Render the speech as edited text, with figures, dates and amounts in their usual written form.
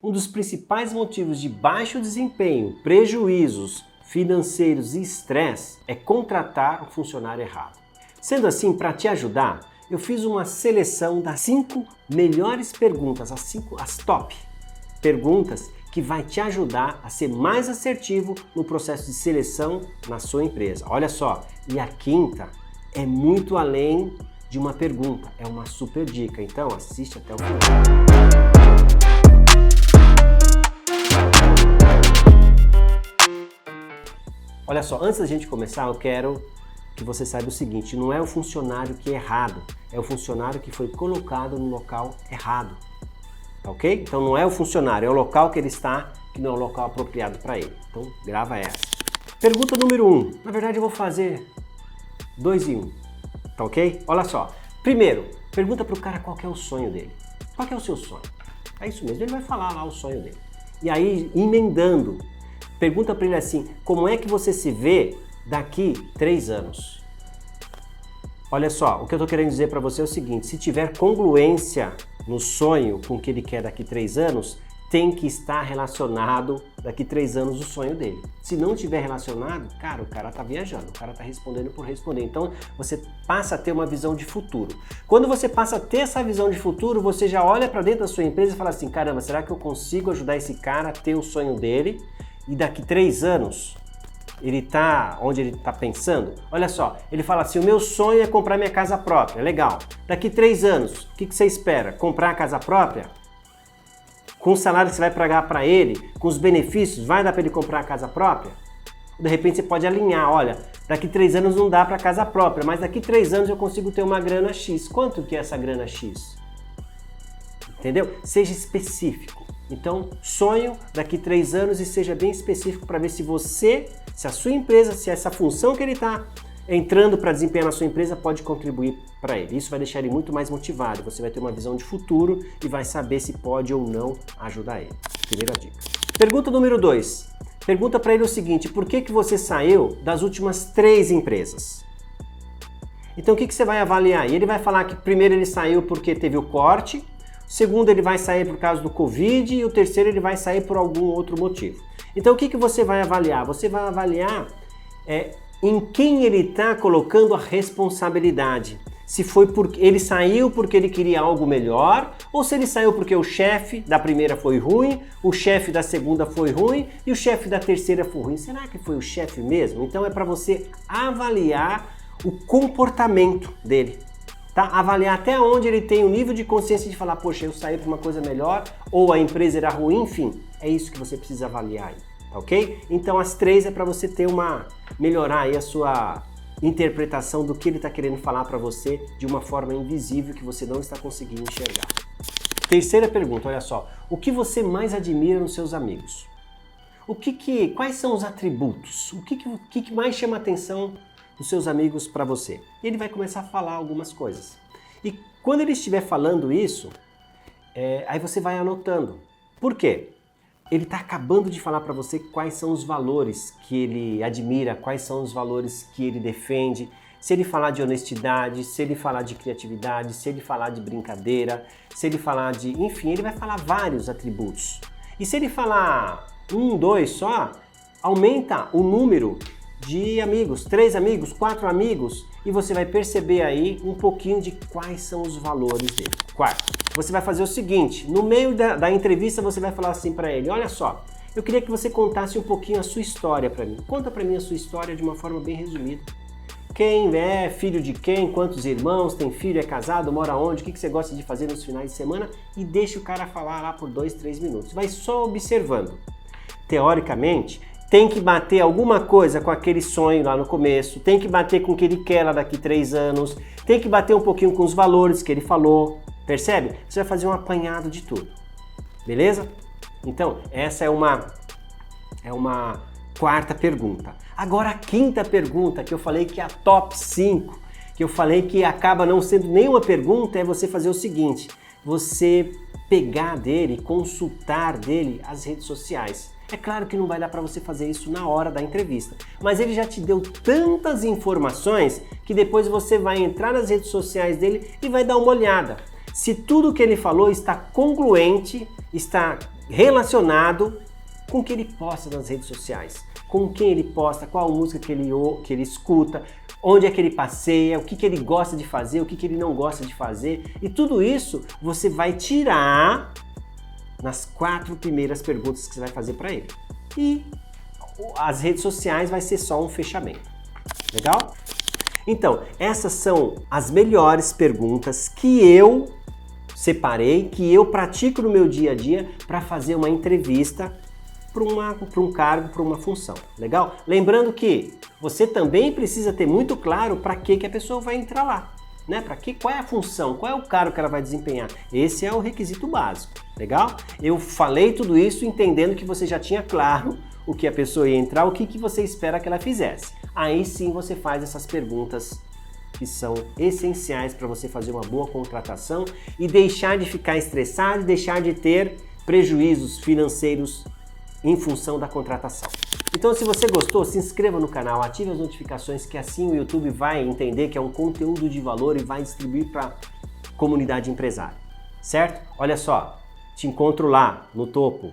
Um dos principais motivos de baixo desempenho, prejuízos financeiros e estresse é contratar um funcionário errado. Sendo assim, para te ajudar, eu fiz uma seleção das 5 melhores perguntas, as top perguntas que vai te ajudar a ser mais assertivo no processo de seleção na sua empresa. Olha só, e a quinta é muito além de uma pergunta, é uma super dica, então assiste até o final. Olha só, antes da gente começar, eu quero que você saiba o seguinte, não é o funcionário que é errado, é o funcionário que foi colocado no local errado, tá ok? Então não é o funcionário, é o local que ele está, que não é o local apropriado para ele. Então grava essa. Pergunta número 1, na verdade eu vou fazer 2 em 1, tá ok? Olha só, primeiro, pergunta pro cara qual que é o sonho dele. Qual que é o seu sonho? É isso mesmo, ele vai falar lá o sonho dele. E aí, emendando, pergunta para ele assim, como é que você se vê daqui 3 anos? Olha só, o que eu estou querendo dizer para você é o seguinte, se tiver congruência no sonho com o que ele quer daqui 3 anos, tem que estar relacionado daqui 3 anos o sonho dele. Se não tiver relacionado, cara, o cara tá viajando, o cara tá respondendo por responder. Então, você passa a ter uma visão de futuro. Quando você passa a ter essa visão de futuro, você já olha para dentro da sua empresa e fala assim, caramba, será que eu consigo ajudar esse cara a ter o sonho dele? E daqui 3 anos, ele tá onde ele tá pensando? Olha só, ele fala assim, o meu sonho é comprar minha casa própria, legal. Daqui 3 anos, o que você espera? Comprar a casa própria? Com o salário que você vai pagar para ele, com os benefícios, vai dar para ele comprar a casa própria? De repente você pode alinhar, olha, daqui 3 anos não dá para casa própria, mas daqui 3 anos eu consigo ter uma grana X. Quanto que é essa grana X? Entendeu? Seja específico. Então, sonho daqui 3 anos e seja bem específico para ver se a sua empresa, se essa função que ele está entrando para desempenhar na sua empresa pode contribuir para ele. Isso vai deixar ele muito mais motivado, você vai ter uma visão de futuro e vai saber se pode ou não ajudar ele. Primeira dica. Pergunta número 2. Pergunta para ele o seguinte, por que você saiu das últimas 3 empresas? Então, o que você vai avaliar? E ele vai falar que primeiro ele saiu porque teve o corte, segundo, ele vai sair por causa do Covid e o terceiro, ele vai sair por algum outro motivo. Então, o que você vai avaliar? Você vai avaliar em quem ele está colocando a responsabilidade. Se foi porque ele saiu porque ele queria algo melhor, ou se ele saiu porque o chefe da primeira foi ruim, o chefe da segunda foi ruim e o chefe da terceira foi ruim. Será que foi o chefe mesmo? Então, é para você avaliar o comportamento dele. Tá? Avaliar até onde ele tem o nível de consciência de falar, poxa, eu saí para uma coisa melhor, ou a empresa era ruim, enfim, é isso que você precisa avaliar aí, tá ok? Então as 3 é para você melhorar aí a sua interpretação do que ele está querendo falar para você de uma forma invisível que você não está conseguindo enxergar. Terceira pergunta, olha só, o que você mais admira nos seus amigos? Quais são os atributos? O que mais chama atenção dos seus amigos para você? E ele vai começar a falar algumas coisas. E quando ele estiver falando isso, aí você vai anotando. Por quê? Ele está acabando de falar para você quais são os valores que ele admira, quais são os valores que ele defende. Se ele falar de honestidade, se ele falar de criatividade, se ele falar de brincadeira, se ele falar de... Enfim, ele vai falar vários atributos. E se ele falar 1, 2 só, aumenta o número de amigos, 3 amigos, 4 amigos, e você vai perceber aí um pouquinho de quais são os valores dele. Quarto, você vai fazer o seguinte, no meio da entrevista você vai falar assim para ele, olha só, eu queria que você contasse um pouquinho a sua história para mim. Conta para mim a sua história de uma forma bem resumida. Quem é, filho de quem, quantos irmãos, tem filho, é casado, mora onde, o que você gosta de fazer nos finais de semana, e deixa o cara falar lá por 2, 3 minutos. Vai só observando. Teoricamente, tem que bater alguma coisa com aquele sonho lá no começo, tem que bater com o que ele quer lá daqui 3 anos, tem que bater um pouquinho com os valores que ele falou, percebe? Você vai fazer um apanhado de tudo, beleza? Então, essa é uma quarta pergunta. Agora a quinta pergunta, que eu falei que é a top 5, que eu falei que acaba não sendo nenhuma pergunta, é você fazer o seguinte, você pegar dele, consultar dele as redes sociais. É claro que não vai dar para você fazer isso na hora da entrevista, mas ele já te deu tantas informações que depois você vai entrar nas redes sociais dele e vai dar uma olhada. Se tudo que ele falou está congruente, está relacionado com o que ele posta nas redes sociais, com quem ele posta, qual música que ele escuta, onde é que ele passeia, o que ele gosta de fazer, o que ele não gosta de fazer. E tudo isso você vai tirar nas 4 primeiras perguntas que você vai fazer para ele. E as redes sociais vai ser só um fechamento. Legal? Então, essas são as melhores perguntas que eu separei, que eu pratico no meu dia a dia para fazer uma entrevista para um cargo, para uma função. Legal? Lembrando que você também precisa ter muito claro para que a pessoa vai entrar lá. Né? Qual é a função, qual é o cargo que ela vai desempenhar. Esse é o requisito básico. Legal? Eu falei tudo isso entendendo que você já tinha claro o que a pessoa ia entrar, o que você espera que ela fizesse. Aí sim você faz essas perguntas que são essenciais para você fazer uma boa contratação e deixar de ficar estressado e deixar de ter prejuízos financeiros em função da contratação. Então, se você gostou, se inscreva no canal, ative as notificações, que assim o YouTube vai entender que é um conteúdo de valor e vai distribuir para a comunidade empresária. Certo? Olha só, te encontro lá no topo.